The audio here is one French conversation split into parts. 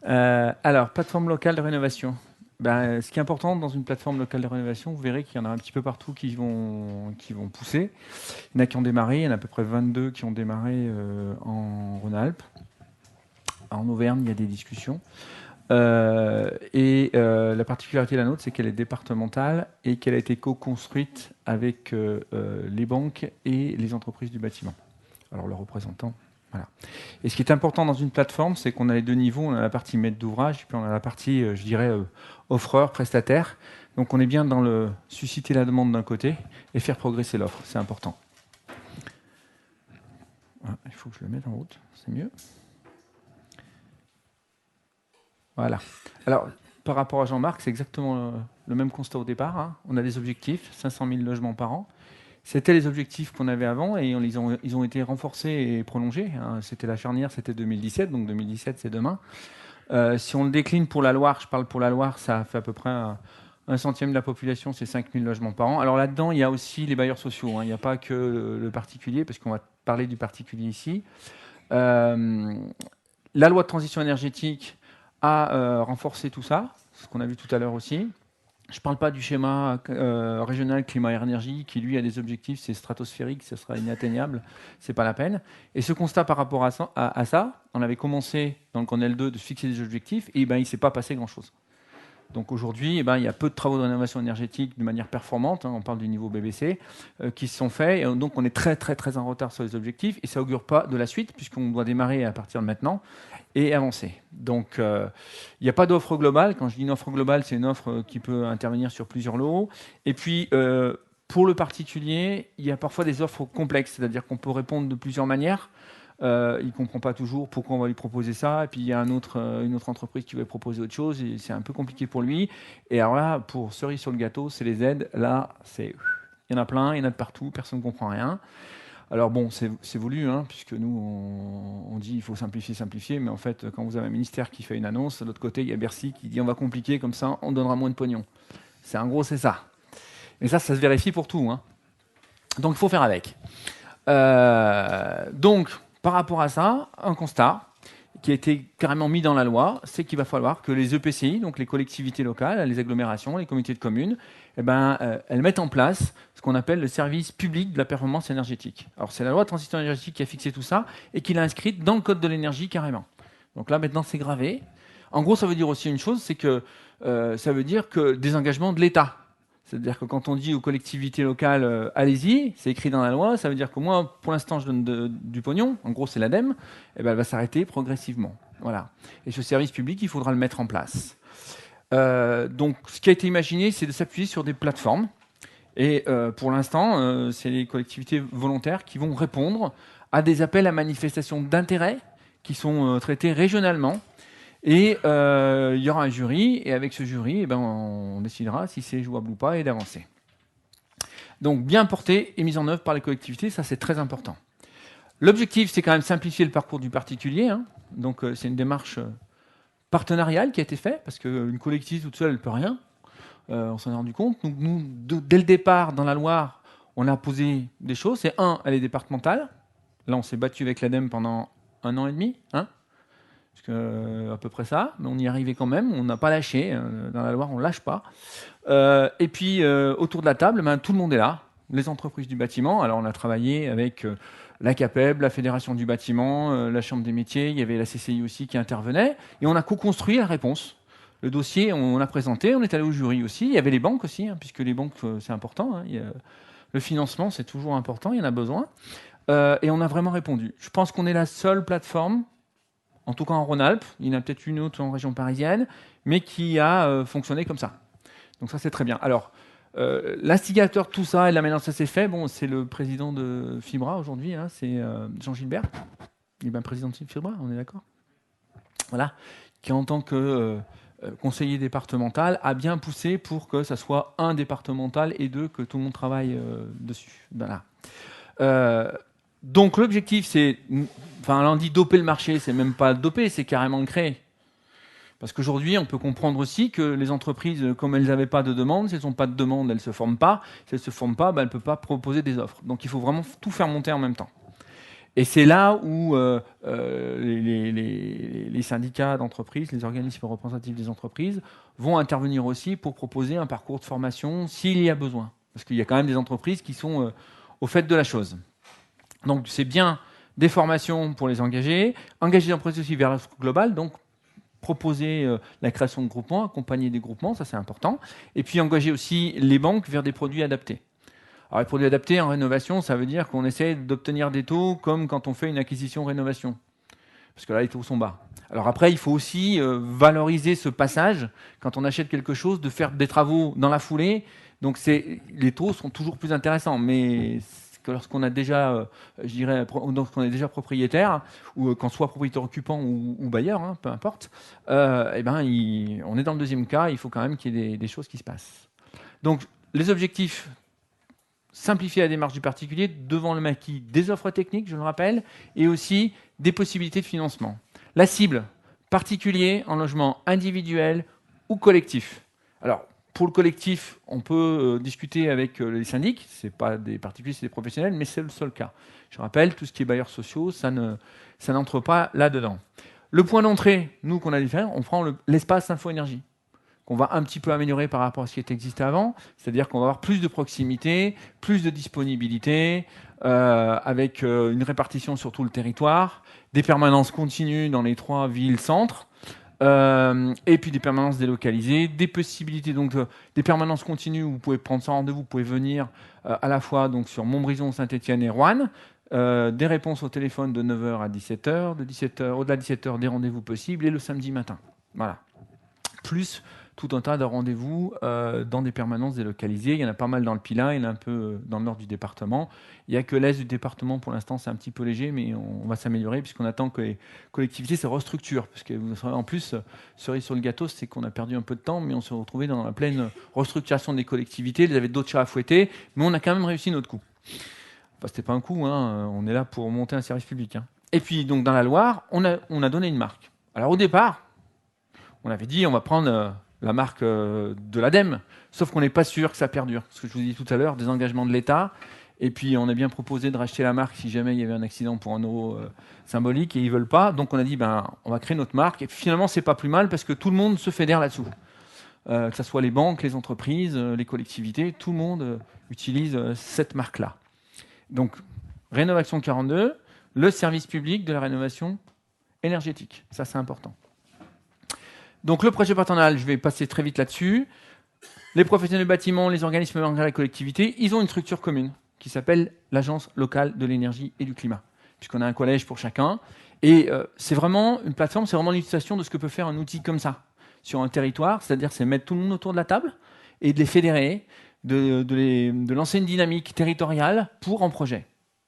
Alors, plateforme locale de rénovation. Ben, ce qui est important dans une plateforme locale de rénovation, vous verrez qu'il y en a un petit peu partout qui vont pousser. Il y en a qui ont démarré, il y en a à peu près 22 qui ont démarré en Rhône-Alpes. En Auvergne, il y a des discussions. La particularité de la nôtre, c'est qu'elle est départementale et qu'elle a été co-construite avec les banques et les entreprises du bâtiment. Alors, leurs représentants. Voilà. Et ce qui est important dans une plateforme, c'est qu'on a les deux niveaux. On a la partie maître d'ouvrage, et puis on a la partie, je dirais, offreur, prestataire. Donc on est bien dans le susciter la demande d'un côté et faire progresser l'offre. C'est important. Voilà, il faut que je le mette en route. C'est mieux. Voilà. Alors, par rapport à Jean-Marc, c'est exactement le même constat au départ, hein. On a des objectifs, 500 000 logements par an. C'était les objectifs qu'on avait avant et ils ont été renforcés et prolongés, hein. C'était la charnière, c'était 2017, donc 2017 c'est demain. Si on le décline pour la Loire, je parle pour la Loire, ça fait à peu près un centième de la population, c'est 5 000 logements par an. Alors là-dedans, il y a aussi les bailleurs sociaux, hein. Il n'y a pas que le particulier, parce qu'on va parler du particulier ici. Euh, la loi de transition énergétique a renforcé tout ça, ce qu'on a vu tout à l'heure aussi. Je ne parle pas du schéma régional climat-énergie qui, lui, a des objectifs, c'est stratosphérique, ce sera inatteignable, c'est pas la peine. Et ce constat par rapport à ça, on avait commencé dans le Grenelle 2 de se fixer des objectifs, et ben, il ne s'est pas passé grand-chose. Donc aujourd'hui, il y a peu de travaux de rénovation énergétique de manière performante, hein, on parle du niveau BBC, qui se sont faits. Et donc on est très très très en retard sur les objectifs, et ça augure pas de la suite, puisqu'on doit démarrer à partir de maintenant et avancer. Donc il n'y a pas d'offre globale. Quand je dis une offre globale, c'est une offre qui peut intervenir sur plusieurs lots. Et puis pour le particulier, il y a parfois des offres complexes, c'est-à-dire qu'on peut répondre de plusieurs manières. Il ne comprend pas toujours pourquoi on va lui proposer ça. Et puis il y a une autre entreprise qui va lui proposer autre chose. Et c'est un peu compliqué pour lui. Et alors là, pour cerise sur le gâteau, c'est les aides. Là, il y en a plein, il y en a de partout, personne ne comprend rien. Alors bon, c'est voulu, hein, puisque nous, on dit il faut simplifier, simplifier. Mais en fait, quand vous avez un ministère qui fait une annonce, de l'autre côté, il y a Bercy qui dit on va compliquer, comme ça, on donnera moins de pognon. En gros, c'est ça. Mais ça se vérifie pour tout, hein. Donc il faut faire avec. Donc, par rapport à ça, un constat qui a été carrément mis dans la loi, c'est qu'il va falloir que les EPCI, donc les collectivités locales, les agglomérations, les comités de communes, elles mettent en place ce qu'on appelle le service public de la performance énergétique. Alors c'est la loi de transition énergétique qui a fixé tout ça et qui l'a inscrite dans le code de l'énergie carrément. Donc là maintenant c'est gravé. En gros ça veut dire aussi une chose, c'est que ça veut dire que des engagements de l'État. C'est-à-dire que quand on dit aux collectivités locales, allez-y, c'est écrit dans la loi, ça veut dire que moi, pour l'instant, je donne du pognon, en gros c'est l'ADEME, et ben, elle va s'arrêter progressivement. Voilà. Et ce service public, il faudra le mettre en place. Donc ce qui a été imaginé, c'est de s'appuyer sur des plateformes. Et pour l'instant, c'est les collectivités volontaires qui vont répondre à des appels à manifestation d'intérêt qui sont traités régionalement. Et il y aura un jury, et avec ce jury, on décidera si c'est jouable ou pas et d'avancer. Donc bien porté et mis en œuvre par les collectivités, ça c'est très important. L'objectif, c'est quand même simplifier le parcours du particulier, hein. Donc c'est une démarche partenariale qui a été faite, parce qu'une collectivité toute seule, elle ne peut rien. On s'en est rendu compte. Donc nous, dès le départ, dans la Loire, on a posé des choses. C'est elle est départementale. Là, on s'est battu avec l'ADEME pendant 1 an et demi, hein, à peu près ça, mais on y arrivait quand même, on n'a pas lâché, dans la Loire on ne lâche pas. Et puis autour de la table, tout le monde est là, les entreprises du bâtiment. Alors on a travaillé avec la CAPEB, la Fédération du bâtiment, la Chambre des métiers, il y avait la CCI aussi qui intervenait, et on a co-construit la réponse. Le dossier, on l'a présenté, on est allé au jury aussi, il y avait les banques aussi, hein, puisque les banques c'est important, hein, le financement c'est toujours important, il y en a besoin, et on a vraiment répondu. Je pense qu'on est la seule plateforme, en tout cas en Rhône-Alpes, il y en a peut-être une autre en région parisienne, mais qui a fonctionné comme ça. Donc ça, c'est très bien. Alors, l'instigateur de tout ça, et la manière dont ça s'est fait, c'est le président de Fibra aujourd'hui, hein, c'est Jean Gilbert. Il est bien président de Fibra, on est d'accord ? Voilà. Qui, en tant que conseiller départemental, a bien poussé pour que ça soit un départemental et deux, que tout le monde travaille dessus. Voilà. Donc l'objectif, c'est, là on dit doper le marché, c'est même pas doper, c'est carrément le créer. Parce qu'aujourd'hui, on peut comprendre aussi que les entreprises, comme elles n'avaient pas de demande, si elles n'ont pas de demande, elles ne se forment pas. Si elles ne se forment pas, elles ne peuvent pas proposer des offres. Donc il faut vraiment tout faire monter en même temps. Et c'est là où les syndicats d'entreprises, les organismes représentatifs des entreprises vont intervenir aussi pour proposer un parcours de formation s'il y a besoin. Parce qu'il y a quand même des entreprises qui sont au fait de la chose. Donc c'est bien des formations pour les engager l'entreprise aussi vers l'offre globale, donc proposer la création de groupements, accompagner des groupements, ça c'est important. Et puis engager aussi les banques vers des produits adaptés. Alors, les produits adaptés en rénovation, ça veut dire qu'on essaie d'obtenir des taux comme quand on fait une acquisition-rénovation. Parce que là, les taux sont bas. Alors après, il faut aussi valoriser ce passage, quand on achète quelque chose, de faire des travaux dans la foulée. Donc les taux sont toujours plus intéressants. Mais que lorsqu'on a déjà, lorsqu'on est déjà propriétaire, ou qu'on soit propriétaire occupant ou bailleur, hein, peu importe, on est dans le deuxième cas, il faut quand même qu'il y ait des choses qui se passent. Donc les objectifs: simplifier la démarche du particulier devant le maquis des offres techniques, je le rappelle, et aussi des possibilités de financement. La cible: particulier en logement individuel ou collectif. Alors, pour le collectif, on peut discuter avec les syndics, ce n'est pas des particuliers, c'est des professionnels, mais c'est le seul cas. Je rappelle, tout ce qui est bailleurs sociaux, ça n'entre pas là-dedans. Le point d'entrée, nous, qu'on a dû faire, on prend l'espace info-énergie, qu'on va un petit peu améliorer par rapport à ce qui existait avant, c'est-à-dire qu'on va avoir plus de proximité, plus de disponibilité, avec une répartition sur tout le territoire, des permanences continues dans les 3 villes-centres, et puis des permanences délocalisées, des possibilités, donc des permanences continues où vous pouvez prendre sans rendez-vous, vous pouvez venir à la fois donc, sur Montbrison, Saint-Étienne et Roanne, des réponses au téléphone de 9h à 17h, au-delà de 17h, des rendez-vous possibles, et le samedi matin. Voilà. Plus tout un tas de rendez-vous dans des permanences délocalisées. Il y en a pas mal dans le Pilat, il y en a un peu dans le nord du département. Il n'y a que l'est du département, pour l'instant, c'est un petit peu léger, mais on va s'améliorer puisqu'on attend que les collectivités se restructurent. Parce que, en plus, cerise sur le gâteau, c'est qu'on a perdu un peu de temps, mais on s'est retrouvé dans la pleine restructuration des collectivités. Ils avaient d'autres chats à fouetter, mais on a quand même réussi notre coup. Enfin, c'était pas un coup, hein. On est là pour monter un service public. Hein. Et puis, donc, dans la Loire, on a donné une marque. Alors, au départ, on avait dit, on va prendre la marque de l'ADEME, sauf qu'on n'est pas sûr que ça perdure. Ce que je vous ai dit tout à l'heure, des engagements de l'État, et puis on a bien proposé de racheter la marque si jamais il y avait un accident pour un euro symbolique, et ils ne veulent pas. Donc on a dit, on va créer notre marque, et finalement, c'est pas plus mal, parce que tout le monde se fédère là-dessous. Que ce soit les banques, les entreprises, les collectivités, tout le monde utilise cette marque-là. Donc, Rénovation 42, le service public de la rénovation énergétique. Ça, c'est important. Donc le projet partenarial, je vais passer très vite là-dessus. Les professionnels du bâtiment, les organismes de la collectivité, ils ont une structure commune qui s'appelle l'Agence locale de l'énergie et du climat, puisqu'on a un collège pour chacun. Et c'est vraiment une plateforme, c'est vraiment l'illustration de ce que peut faire un outil comme ça sur un territoire, c'est-à-dire c'est mettre tout le monde autour de la table et de les fédérer, de lancer une dynamique territoriale pour un projet.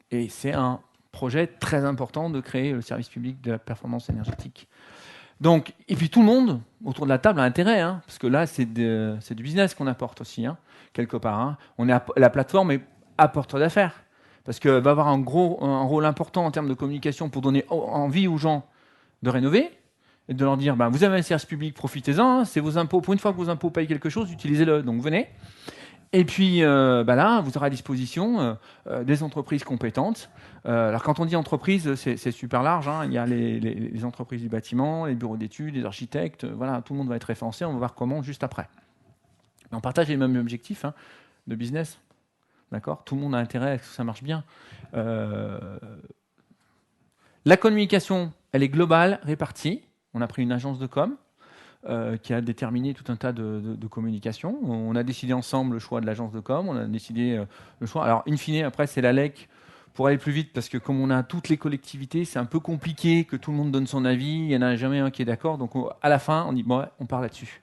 Et c'est un projet très important de créer le service public de la performance énergétique. Donc, et puis tout le monde autour de la table a intérêt, hein, parce que là, c'est du business qu'on apporte aussi, hein, quelque part. Hein. La plateforme est apporteur d'affaires, parce qu'elle va avoir un rôle important en termes de communication pour donner envie aux gens de rénover, et de leur dire, vous avez un service public, profitez-en, hein, c'est vos impôts. Pour une fois que vos impôts payent quelque chose, utilisez-le, donc venez. Et puis là, vous aurez à disposition des entreprises compétentes. Alors quand on dit entreprise, c'est super large. Hein. Il y a les entreprises du bâtiment, les bureaux d'études, les architectes. Voilà, tout le monde va être référencé. On va voir comment juste après. Mais on partage les mêmes objectifs de business. D'accord ? Tout le monde a intérêt à ce que ça marche bien. La communication, elle est globale, répartie. On a pris une agence de com. Qui a déterminé tout un tas de communications. On a décidé ensemble le choix de l'agence de com, on a décidé le choix. Alors, in fine, après, c'est la LEC pour aller plus vite, parce que comme on a toutes les collectivités, c'est un peu compliqué que tout le monde donne son avis, il n'y en a jamais un qui est d'accord, donc à la fin, on dit, bon, ouais, on part là-dessus.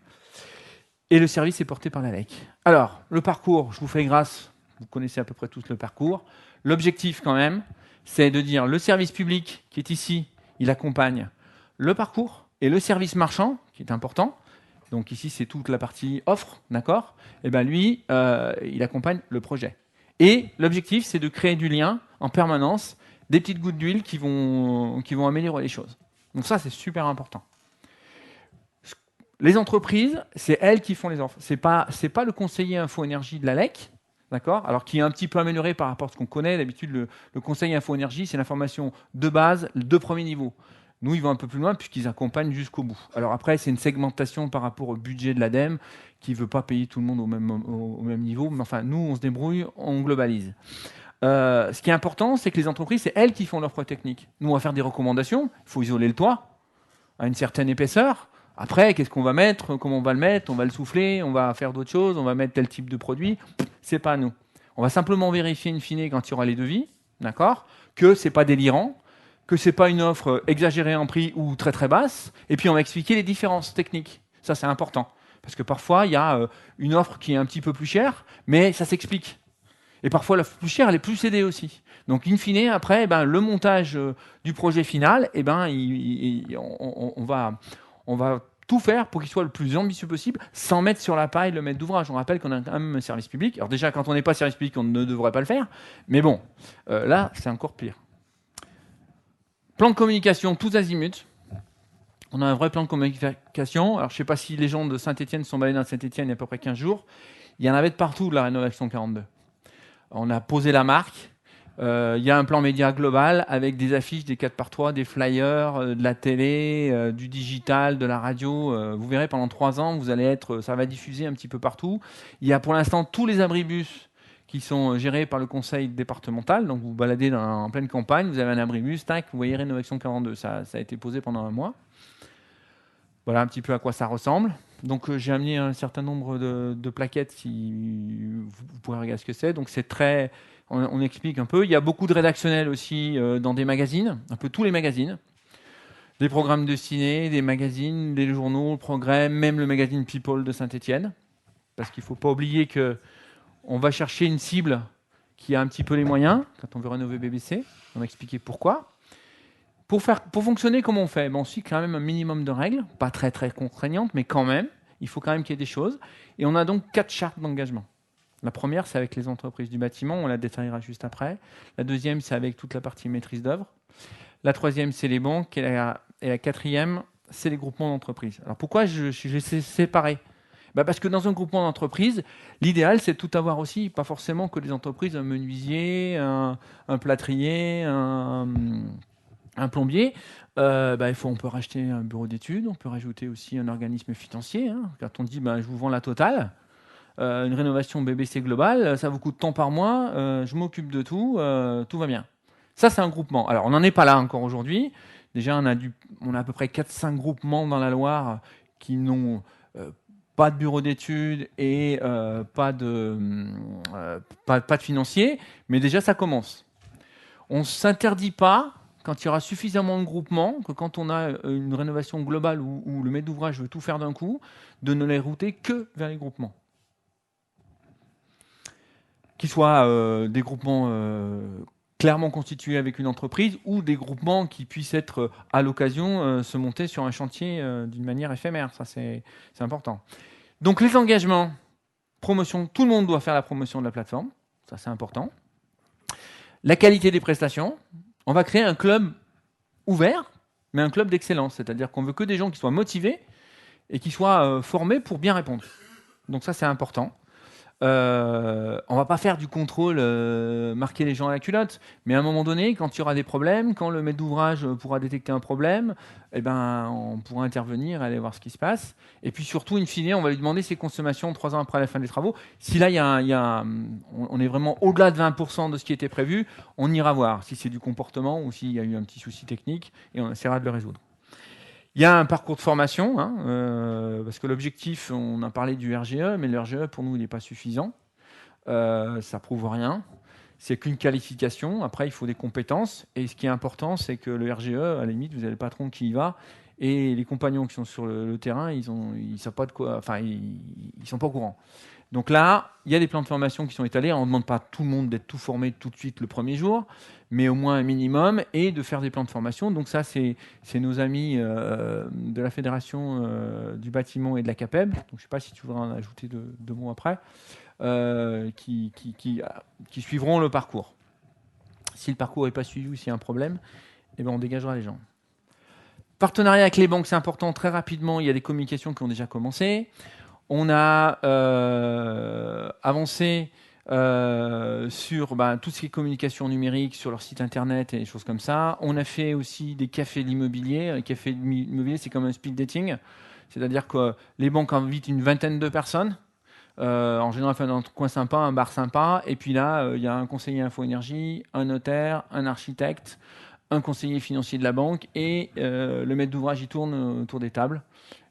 Et le service est porté par la LEC. Alors, le parcours, je vous fais grâce, vous connaissez à peu près tous le parcours. L'objectif, quand même, c'est de dire, le service public qui est ici, il accompagne le parcours, et le service marchand, qui est important, donc ici c'est toute la partie offre, d'accord ? Et lui, il accompagne le projet. Et l'objectif, c'est de créer du lien en permanence, des petites gouttes d'huile qui vont améliorer les choses. Donc ça, c'est super important. Les entreprises, c'est elles qui font les offres. C'est pas le conseiller info-énergie de la LEC, d'accord? Alors qui est un petit peu amélioré par rapport à ce qu'on connaît. D'habitude, le conseil info-énergie, c'est l'information de base, le 2 premiers niveaux. Nous, ils vont un peu plus loin puisqu'ils accompagnent jusqu'au bout. Alors après, c'est une segmentation par rapport au budget de l'ADEME qui ne veut pas payer tout le monde au même niveau. Mais enfin, nous, on se débrouille, on globalise. Ce qui est important, c'est que les entreprises, c'est elles qui font l'offre technique. Nous, on va faire des recommandations. Il faut isoler le toit à une certaine épaisseur. Après, qu'est-ce qu'on va mettre? Comment on va le mettre? On va le souffler? On va faire d'autres choses? On va mettre tel type de produit? C'est pas à nous. On va simplement vérifier in fine quand il y aura les devis, d'accord, que c'est pas délirant, que c'est pas une offre exagérée en prix ou très très basse. Et puis on va expliquer les différences techniques. Ça, c'est important. Parce que parfois, il y a une offre qui est un petit peu plus chère, mais ça s'explique. Et parfois, la plus chère, elle est plus aidée aussi. Donc, in fine, après, le montage du projet final, on va tout faire pour qu'il soit le plus ambitieux possible, sans mettre sur la paille le maître d'ouvrage. On rappelle qu'on a quand même un service public. Alors déjà, quand on n'est pas service public, on ne devrait pas le faire. Mais bon, là, c'est encore pire. Plan de communication, tous azimuts. On a un vrai plan de communication. Alors, je ne sais pas si les gens de Saint-Étienne sont baladés dans Saint-Étienne il y a à peu près 15 jours. Il y en avait de partout de la rénovation 42. On a posé la marque. Il y a un plan média global avec des affiches, des 4x3, des flyers, de la télé, du digital, de la radio. Vous verrez, pendant 3 ans, ça va diffuser un petit peu partout. Il y a pour l'instant tous les abribus qui sont gérés par le conseil départemental. Donc vous vous baladez en pleine campagne, vous avez un abribus, tac, vous voyez Rénovation 42. Ça a été posé pendant 1 mois. Voilà un petit peu à quoi ça ressemble. Donc j'ai amené un certain nombre de plaquettes, si vous pourrez regarder ce que c'est. Donc c'est très... On explique un peu. Il y a beaucoup de rédactionnels aussi dans des magazines, un peu tous les magazines. Des programmes de ciné, des magazines, des journaux, le Progrès, même le magazine People de Saint-Étienne. Parce qu'il ne faut pas oublier qu'on va chercher une cible qui a un petit peu les moyens, quand on veut rénover BBC. On va expliquer pourquoi. Pour fonctionner, comment on fait? On suit quand même un minimum de règles, pas très très contraignantes, mais quand même, il faut quand même qu'il y ait des choses. Et on a donc 4 chartes d'engagement. La première, c'est avec les entreprises du bâtiment, on la détaillera juste après. La deuxième, c'est avec toute la partie maîtrise d'œuvre. La troisième, c'est les banques. Et la quatrième, c'est les groupements d'entreprises. Alors pourquoi je les séparés? Parce que dans un groupement d'entreprises, l'idéal, c'est de tout avoir aussi, pas forcément que des entreprises, un menuisier, un plâtrier, un plombier. On peut racheter un bureau d'études, on peut rajouter aussi un organisme financier. Quand on dit je vous vends la totale, une rénovation BBC globale, ça vous coûte tant par mois, je m'occupe de tout, tout va bien. Ça, c'est un groupement. Alors, on n'en est pas là encore aujourd'hui. Déjà, on a à peu près 4-5 groupements dans la Loire qui n'ont pas de bureau d'études et pas de financier. Mais déjà, ça commence. On ne s'interdit pas, quand il y aura suffisamment de groupements, que quand on a une rénovation globale où le maître d'ouvrage veut tout faire d'un coup, de ne les router que vers les groupements. Qu'ils soient des groupements clairement constitués avec une entreprise ou des groupements qui puissent être à l'occasion se monter sur un chantier d'une manière éphémère. Ça, c'est important. Donc les engagements, promotion, tout le monde doit faire la promotion de la plateforme. Ça, c'est important. La qualité des prestations. On va créer un club ouvert, mais un club d'excellence. C'est-à-dire qu'on veut que des gens qui soient motivés et qui soient formés pour bien répondre. Donc ça, c'est important. On ne va pas faire du contrôle, marquer les gens à la culotte, mais à un moment donné, quand il y aura des problèmes, quand le maître d'ouvrage pourra détecter un problème, on pourra intervenir, aller voir ce qui se passe. Et puis surtout, in fine, on va lui demander ses consommations 3 ans après la fin des travaux. Si là, on est vraiment au-delà de 20% de ce qui était prévu, on ira voir si c'est du comportement ou s'il y a eu un petit souci technique, et on essaiera de le résoudre. Il y a un parcours de formation, parce que l'objectif, on a parlé du RGE, mais le RGE, pour nous, il n'est pas suffisant. Ça prouve rien. C'est qu'une qualification. Après, il faut des compétences. Et ce qui est important, c'est que le RGE, à la limite, vous avez le patron qui y va, et les compagnons qui sont sur le terrain, ils savent pas de quoi. Enfin, ils sont pas au courant. Donc là, il y a des plans de formation qui sont étalés. On ne demande pas à tout le monde d'être tout formé tout de suite le premier jour, mais au moins un minimum, et de faire des plans de formation. Donc ça, c'est nos amis de la Fédération du bâtiment et de la CAPEB. Donc, je ne sais pas si tu voudrais en ajouter deux mots après, qui suivront le parcours. Si le parcours n'est pas suivi ou s'il y a un problème, on dégagera les gens. Partenariat avec les banques, c'est important. Très rapidement, il y a des communications qui ont déjà commencé. On a avancé sur tout ce qui est communication numérique, sur leur site internet et des choses comme ça. On a fait aussi des cafés de l'immobilier. Les cafés de l'immobilier, c'est comme un speed dating. C'est-à-dire que les banques invitent une vingtaine de personnes. En général, dans un coin sympa, un bar sympa. Et puis là, il y a un conseiller info-énergie, un notaire, un architecte, un conseiller financier de la banque et le maître d'ouvrage, il tourne autour des tables.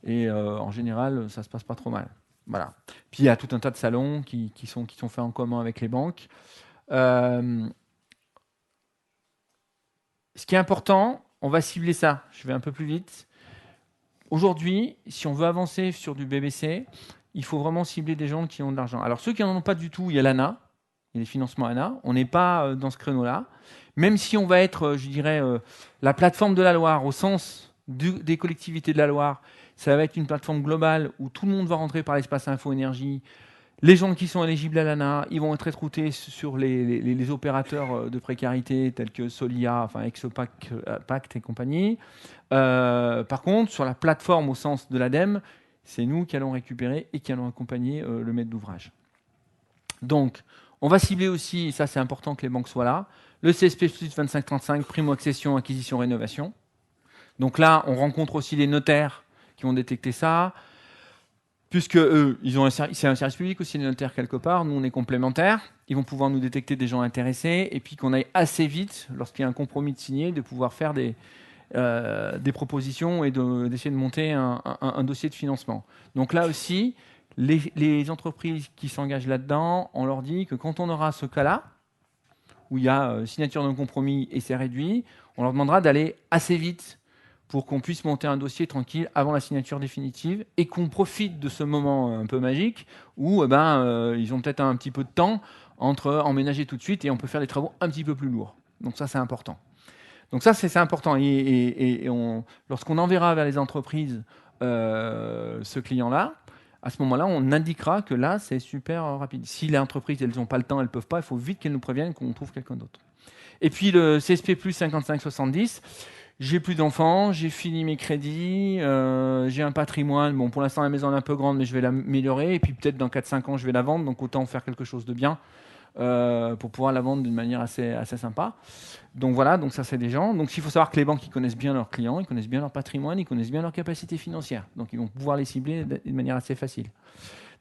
Et en général, ça se passe pas trop mal. Voilà. Puis il y a tout un tas de salons qui sont faits en commun avec les banques. Ce qui est important, on va cibler ça. Je vais un peu plus vite. Aujourd'hui, si on veut avancer sur du BBC, il faut vraiment cibler des gens qui ont de l'argent. Alors ceux qui n'en ont pas du tout, il y a l'ANA, il y a les financements ANA. On n'est pas dans ce créneau-là. Même si on va être, je dirais, la plateforme de la Loire au sens des collectivités de la Loire, ça va être une plateforme globale où tout le monde va rentrer par l'espace info-énergie. Les gens qui sont éligibles à l'ANA, ils vont être routés sur les opérateurs de précarité tels que Solia, enfin Exopact et compagnie. Par contre, sur la plateforme au sens de l'ADEME, c'est nous qui allons récupérer et qui allons accompagner le maître d'ouvrage. Donc, on va cibler aussi, et ça c'est important que les banques soient là, le CSP plus 25-35, primo-accession, acquisition, rénovation. Donc là, on rencontre aussi les notaires qui vont détecter ça, puisque eux, c'est un service public aussi, les notaires quelque part. Nous, on est complémentaires. Ils vont pouvoir nous détecter des gens intéressés, et puis qu'on aille assez vite, lorsqu'il y a un compromis de signé, de pouvoir faire des propositions et d'essayer de monter un dossier de financement. Donc là aussi, les entreprises qui s'engagent là-dedans, on leur dit que quand on aura ce cas-là, où il y a signature d'un compromis et c'est réduit, on leur demandera d'aller assez vite pour qu'on puisse monter un dossier tranquille avant la signature définitive et qu'on profite de ce moment un peu magique où ils ont peut-être un petit peu de temps entre emménager tout de suite et on peut faire des travaux un petit peu plus lourds. Donc ça, c'est important. Donc ça, c'est important. Et lorsqu'on enverra vers les entreprises ce client-là, à ce moment-là, on indiquera que là, c'est super rapide. Si les entreprises, elles n'ont pas le temps, elles ne peuvent pas, il faut vite qu'elles nous préviennent qu'on trouve quelqu'un d'autre. Et puis le CSP plus 55-70, j'ai plus d'enfants, j'ai fini mes crédits, j'ai un patrimoine. Bon, pour l'instant, la maison est un peu grande, mais je vais l'améliorer. Et puis peut-être dans 4-5 ans, je vais la vendre. Donc autant faire quelque chose de bien pour pouvoir la vendre d'une manière assez sympa. Donc voilà, donc ça c'est des gens. Donc il faut savoir que les banques, ils connaissent bien leurs clients, ils connaissent bien leur patrimoine, ils connaissent bien leur capacité financière. Donc ils vont pouvoir les cibler de manière assez facile.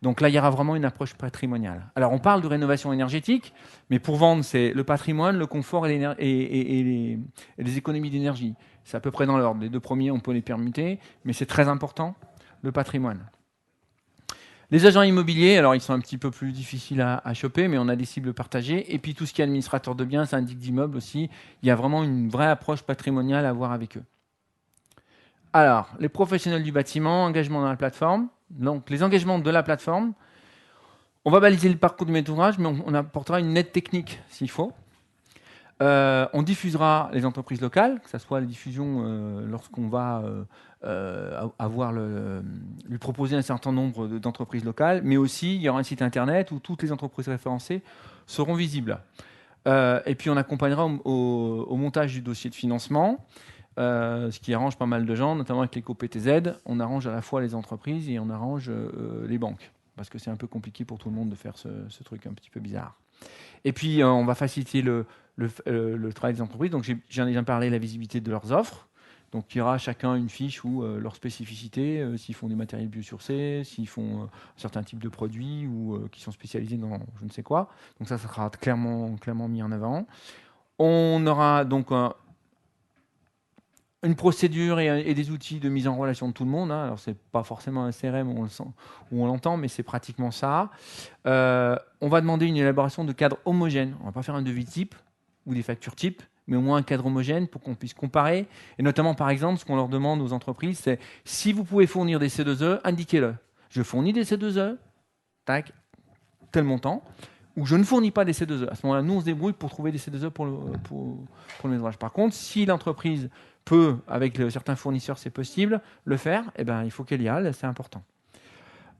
Donc là, il y aura vraiment une approche patrimoniale. Alors on parle de rénovation énergétique, mais pour vendre, c'est le patrimoine, le confort et les économies d'énergie. C'est à peu près dans l'ordre. Les deux premiers, on peut les permuter, mais c'est très important, le patrimoine. Les agents immobiliers, alors ils sont un petit peu plus difficiles à choper, mais on a des cibles partagées. Et puis tout ce qui est administrateur de biens, syndic d'immeubles aussi, il y a vraiment une vraie approche patrimoniale à avoir avec eux. Alors, les professionnels du bâtiment, engagement dans la plateforme. Donc les engagements de la plateforme, on va baliser le parcours du maître d'ouvrage, mais on apportera une aide technique s'il faut. On diffusera les entreprises locales, que ce soit les diffusions lorsqu'on va lui proposer un certain nombre d'entreprises locales, mais aussi il y aura un site internet où toutes les entreprises référencées seront visibles. Et puis on accompagnera au montage du dossier de financement, ce qui arrange pas mal de gens, notamment avec l'éco-PTZ. On arrange à la fois les entreprises et on arrange les banques, parce que c'est un peu compliqué pour tout le monde de faire ce truc un petit peu bizarre. Et puis, on va faciliter le travail des entreprises. Donc, j'en ai déjà parlé, la visibilité de leurs offres. Donc, il y aura chacun une fiche où leurs spécificités, s'ils font du matériel biosourcé, s'ils font certains types de produits ou qui sont spécialisés dans je ne sais quoi. Donc, ça sera clairement mis en avant. On aura donc une procédure et des outils de mise en relation de tout le monde. Hein. Alors, c'est pas forcément un CRM où on l'entend, mais c'est pratiquement ça. On va demander une élaboration de cadres homogènes. On va pas faire un devis type ou des factures type, mais au moins un cadre homogène pour qu'on puisse comparer. Et notamment, par exemple, ce qu'on leur demande aux entreprises, c'est si vous pouvez fournir des C2E, indiquez-le. Je fournis des C2E, tac, tel montant, ou je ne fournis pas des C2E. À ce moment-là, nous, on se débrouille pour trouver des C2E pour le métrage. Par contre, si l'entreprise peut, avec certains fournisseurs, c'est possible, le faire, eh ben, il faut qu'elle y aille, c'est important.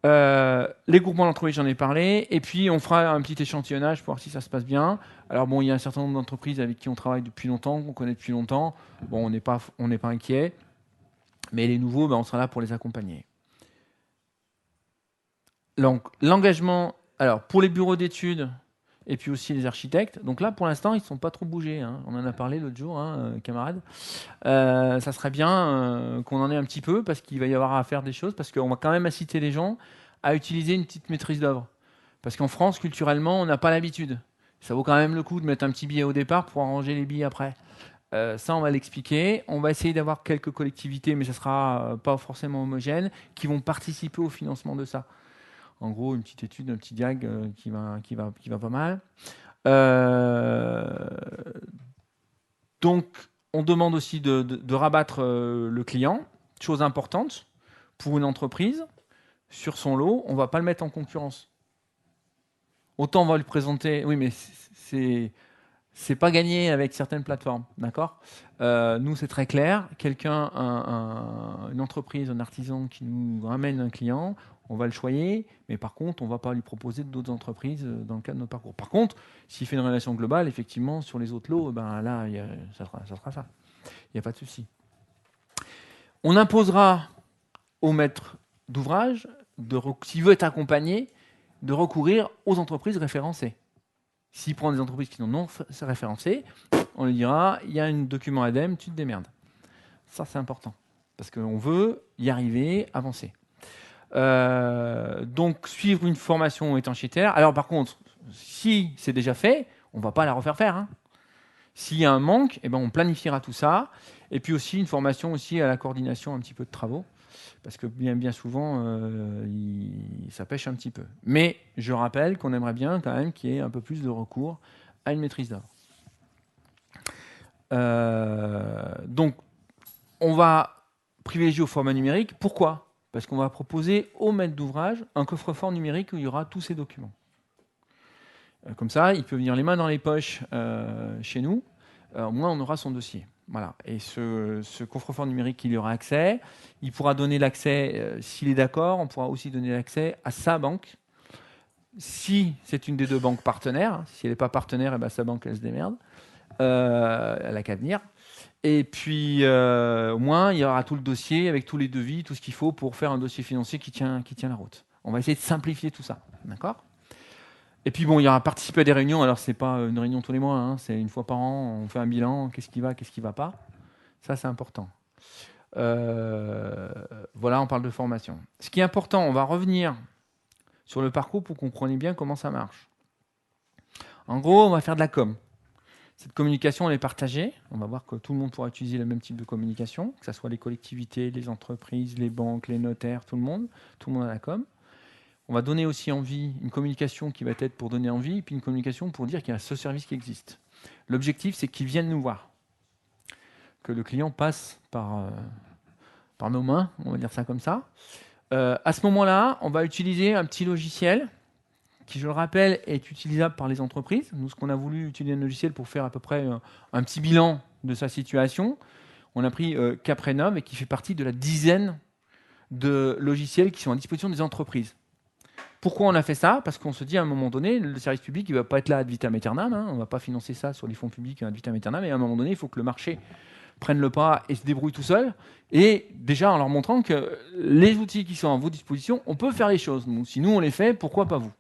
Les groupements d'entreprises, j'en ai parlé. Et puis, on fera un petit échantillonnage pour voir si ça se passe bien. Alors, bon, il y a un certain nombre d'entreprises avec qui on travaille depuis longtemps, qu'on connaît depuis longtemps. Bon, on n'est pas inquiet. Mais les nouveaux, ben, on sera là pour les accompagner. Donc, l'engagement... Alors, pour les bureaux d'études, et puis aussi les architectes. Donc là, pour l'instant, ils ne sont pas trop bougés. On en a parlé l'autre jour, camarades. Ça serait bien qu'on en ait un petit peu, parce qu'il va y avoir à faire des choses, parce qu'on va quand même inciter les gens à utiliser une petite maîtrise d'œuvre. Parce qu'en France, culturellement, on n'a pas l'habitude. Ça vaut quand même le coup de mettre un petit billet au départ pour arranger les billets après. Ça, on va l'expliquer. On va essayer d'avoir quelques collectivités, mais ça ne sera pas forcément homogène, qui vont participer au financement de ça. En gros, une petite étude, un petit diag qui va pas mal. Donc, on demande aussi de rabattre le client. Chose importante, pour une entreprise, sur son lot, on ne va pas le mettre en concurrence. Autant on va lui présenter... Oui, mais c'est pas gagné avec certaines plateformes, d'accord. Nous, c'est très clair. Quelqu'un, une entreprise, un artisan qui nous ramène un client, on va le choyer, mais par contre, on ne va pas lui proposer d'autres entreprises dans le cadre de notre parcours. Par contre, s'il fait une relation globale, effectivement, sur les autres lots, là, ça sera ça. Il n'y a pas de souci. On imposera au maître d'ouvrage, s'il veut être accompagné, de recourir aux entreprises référencées. S'il prend des entreprises qui sont non référencées, on lui dira, il y a un document ADEME, tu te démerdes. Ça, c'est important, parce qu'on veut y arriver, avancer. Donc, suivre une formation étanchéitaire. Alors, par contre, si c'est déjà fait, on ne va pas la refaire faire. S'il y a un manque, on planifiera tout ça. Et puis aussi, une formation aussi à la coordination un petit peu de travaux. Parce que bien souvent, ça pêche un petit peu. Mais je rappelle qu'on aimerait bien quand même qu'il y ait un peu plus de recours à une maîtrise d'œuvre. Donc, on va privilégier au format numérique. Pourquoi ? Parce qu'on va proposer au maître d'ouvrage un coffre-fort numérique où il y aura tous ces documents. Comme ça, il peut venir les mains dans les poches chez nous. Au moins, on aura son dossier. Voilà. Et ce coffre-fort numérique, il y aura accès. Il pourra donner l'accès, s'il est d'accord, on pourra aussi donner l'accès à sa banque. Si c'est une des deux banques partenaires, si elle n'est pas partenaire, sa banque, elle se démerde. Elle n'a qu'à venir. Et puis, au moins, il y aura tout le dossier avec tous les devis, tout ce qu'il faut pour faire un dossier financier qui tient la route. On va essayer de simplifier tout ça. D'accord ? Et puis, il y aura participer à des réunions. Alors, ce n'est pas une réunion tous les mois, c'est une fois par an. On fait un bilan, qu'est-ce qui va, qu'est-ce qui ne va pas. Ça, c'est important. Voilà, on parle de formation. Ce qui est important, on va revenir sur le parcours pour que vous compreniez bien comment ça marche. En gros, on va faire de la com. Cette communication, elle est partagée. On va voir que tout le monde pourra utiliser le même type de communication, que ce soit les collectivités, les entreprises, les banques, les notaires, tout le monde a la com. On va donner aussi envie, une communication qui va être pour donner envie, et puis une communication pour dire qu'il y a ce service qui existe. L'objectif, c'est qu'ils viennent nous voir. Que le client passe par nos mains, on va dire ça comme ça. À ce moment-là, on va utiliser un petit logiciel qui, je le rappelle, est utilisable par les entreprises. Nous, ce qu'on a voulu utiliser un logiciel pour faire à peu près un petit bilan de sa situation, on a pris Caprenov et qui fait partie de la dizaine de logiciels qui sont à disposition des entreprises. Pourquoi on a fait ça ? Parce qu'on se dit à un moment donné, le service public, il ne va pas être là ad vitam aeternam. On ne va pas financer ça sur les fonds publics ad vitam aeternam. Et à un moment donné, il faut que le marché prenne le pas et se débrouille tout seul. Et déjà en leur montrant que les outils qui sont à vos dispositions, on peut faire les choses. Si nous, on les fait, pourquoi pas vous ?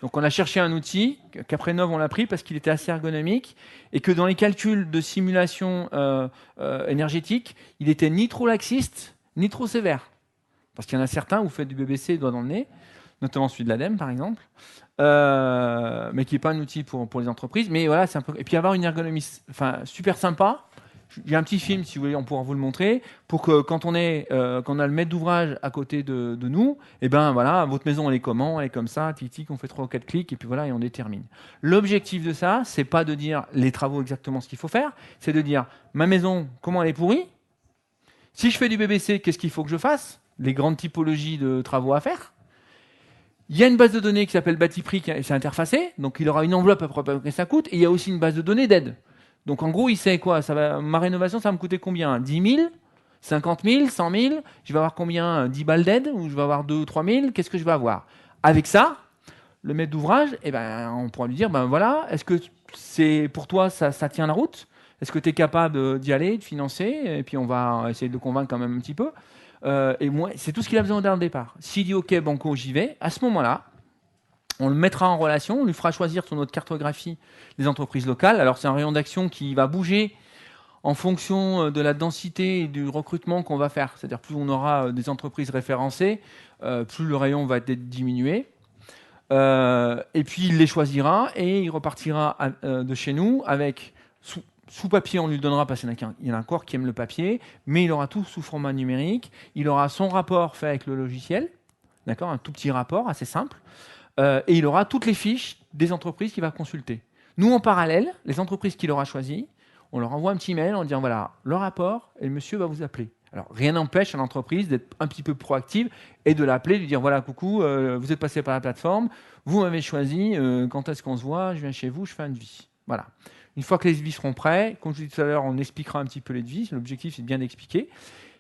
Donc on a cherché un outil, Caprenov on l'a pris parce qu'il était assez ergonomique et que dans les calculs de simulation énergétique, il était ni trop laxiste, ni trop sévère. Parce qu'il y en a certains où vous faites du BBC doigt dans le nez, notamment celui de l'ADEME par exemple, mais qui n'est pas un outil pour les entreprises. Mais voilà, c'est un peu... Et puis avoir une ergonomie super sympa. Il y a un petit film, si vous voulez, on pourra vous le montrer, pour que quand on a le maître d'ouvrage à côté de nous, voilà, votre maison elle est comment, elle est comme ça, tic, on fait 3 ou 4 clics et puis voilà, et on détermine. L'objectif de ça, c'est pas de dire les travaux exactement ce qu'il faut faire, c'est de dire ma maison, comment elle est pourrie. Si je fais du BBC, qu'est-ce qu'il faut que je fasse ? Les grandes typologies de travaux à faire. Il y a une base de données qui s'appelle Batiprix, qui est interfacée, donc il aura une enveloppe à peu près que ça coûte, et il y a aussi une base de données d'aide. Donc en gros, il sait quoi ? Ma rénovation, ça va me coûter combien ? 10 000 ? 50 000 ? 100 000 ? Je vais avoir combien ? 10 balles d'aide ? Ou je vais avoir 2 ou 3 000 ? Qu'est-ce que je vais avoir ? Avec ça, le maître d'ouvrage, on pourra lui dire, voilà, est-ce que c'est pour toi, ça tient la route ? Est-ce que tu es capable d'y aller, de financer ? Et puis on va essayer de le convaincre quand même un petit peu. Et moi, c'est tout ce qu'il a besoin dès le départ. S'il dit OK, banco, j'y vais, à ce moment-là, On le mettra en relation, on lui fera choisir sur notre cartographie des entreprises locales. Alors c'est un rayon d'action qui va bouger en fonction de la densité et du recrutement qu'on va faire. C'est-à-dire plus on aura des entreprises référencées, plus le rayon va être diminué. Et puis il les choisira et il repartira de chez nous avec sous papier, on lui donnera parce qu'il y en a encore qui aiment le papier, mais il aura tout sous format numérique. Il aura son rapport fait avec le logiciel, d'accord, un tout petit rapport assez simple, et il aura toutes les fiches des entreprises qu'il va consulter. Nous, en parallèle, les entreprises qu'il aura choisies, on leur envoie un petit mail en disant voilà, le rapport, et le monsieur va vous appeler. Alors, rien n'empêche à l'entreprise d'être un petit peu proactive et de l'appeler, de lui dire voilà, coucou, vous êtes passé par la plateforme, vous m'avez choisi, quand est-ce qu'on se voit, je viens chez vous, je fais un devis. Voilà. Une fois que les devis seront prêts, comme je vous disais tout à l'heure, on expliquera un petit peu les devis. L'objectif, c'est de bien expliquer.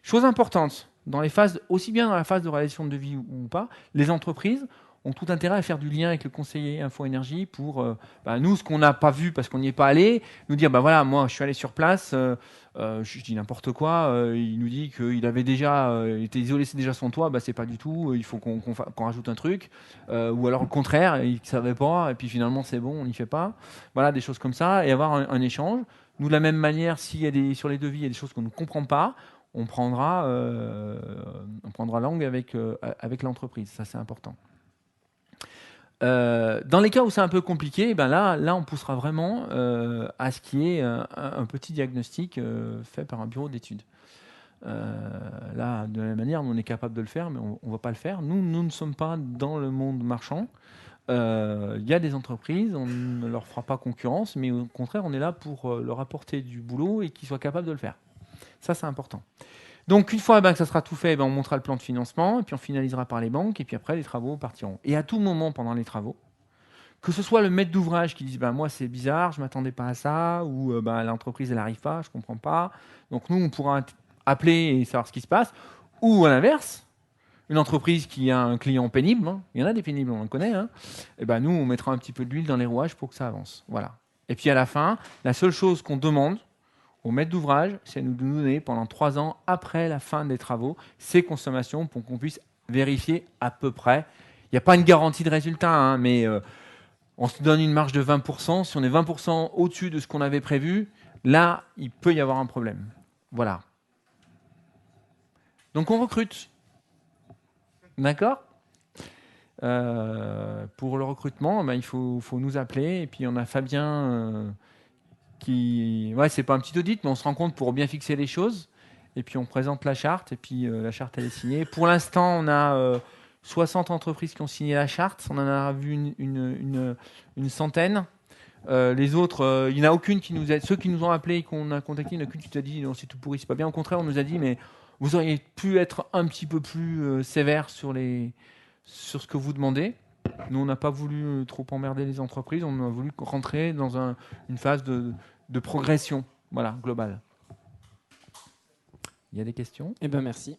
Chose importante, dans les phases, aussi bien dans la phase de réalisation de devis ou pas, les entreprises ont tout intérêt à faire du lien avec le conseiller Info Énergie pour nous, ce qu'on n'a pas vu parce qu'on n'y est pas allé, nous dire voilà, moi je suis allé sur place, je dis n'importe quoi, il nous dit qu'il avait déjà, il était isolé, c'est déjà son toit, c'est pas du tout, il faut qu'on rajoute un truc, ou alors le contraire, il ne savait pas, et puis finalement c'est bon, on n'y fait pas. Voilà, des choses comme ça, et avoir un échange. Nous, de la même manière, s'il y a sur les devis, il y a des choses qu'on ne comprend pas, on prendra langue avec l'entreprise, ça c'est important. Dans les cas où c'est un peu compliqué, là, on poussera vraiment à ce qu'il y ait un petit diagnostic fait par un bureau d'études. Là, de la même manière, on est capable de le faire, mais on ne va pas le faire. Nous ne sommes pas dans le monde marchand. Il y a des entreprises, on ne leur fera pas concurrence, mais au contraire, on est là pour leur apporter du boulot et qu'ils soient capables de le faire. Ça, c'est important. Donc, une fois que ça sera tout fait, on montera le plan de financement, et puis on finalisera par les banques, et puis après, les travaux partiront. Et à tout moment, pendant les travaux, que ce soit le maître d'ouvrage qui dise moi, c'est bizarre, je ne m'attendais pas à ça, ou l'entreprise, elle n'arrive pas, je ne comprends pas. Donc, nous, on pourra appeler et savoir ce qui se passe. Ou à l'inverse, une entreprise qui a un client pénible, il y en a des pénibles, on en connaît, et nous, on mettra un petit peu d'huile dans les rouages pour que ça avance. Voilà. Et puis à la fin, la seule chose qu'on demande au maître d'ouvrage, c'est de nous donner pendant 3 ans, après la fin des travaux, ces consommations pour qu'on puisse vérifier à peu près. Il n'y a pas une garantie de résultat, mais on se donne une marge de 20%. Si on est 20% au-dessus de ce qu'on avait prévu, là, il peut y avoir un problème. Voilà. Donc on recrute. D'accord ? Pour le recrutement, il faut nous appeler. Et puis on a Fabien qui... Ouais, c'est pas un petit audit, mais on se rend compte pour bien fixer les choses. Et puis on présente la charte. Et puis la charte, elle est signée. Pour l'instant, on a 60 entreprises qui ont signé la charte. On en a vu une centaine. Les autres, il n'y en a aucune qui nous a... Ceux qui nous ont appelés et qu'on a contactés, il n'y en a aucune qui nous a dit non, c'est tout pourri, c'est pas bien. Au contraire, on nous a dit mais vous auriez pu être un petit peu plus sévère sur ce que vous demandez. Nous, on n'a pas voulu trop emmerder les entreprises, on a voulu rentrer dans une phase de progression, voilà, globale. Il y a des questions ? Eh bien, merci.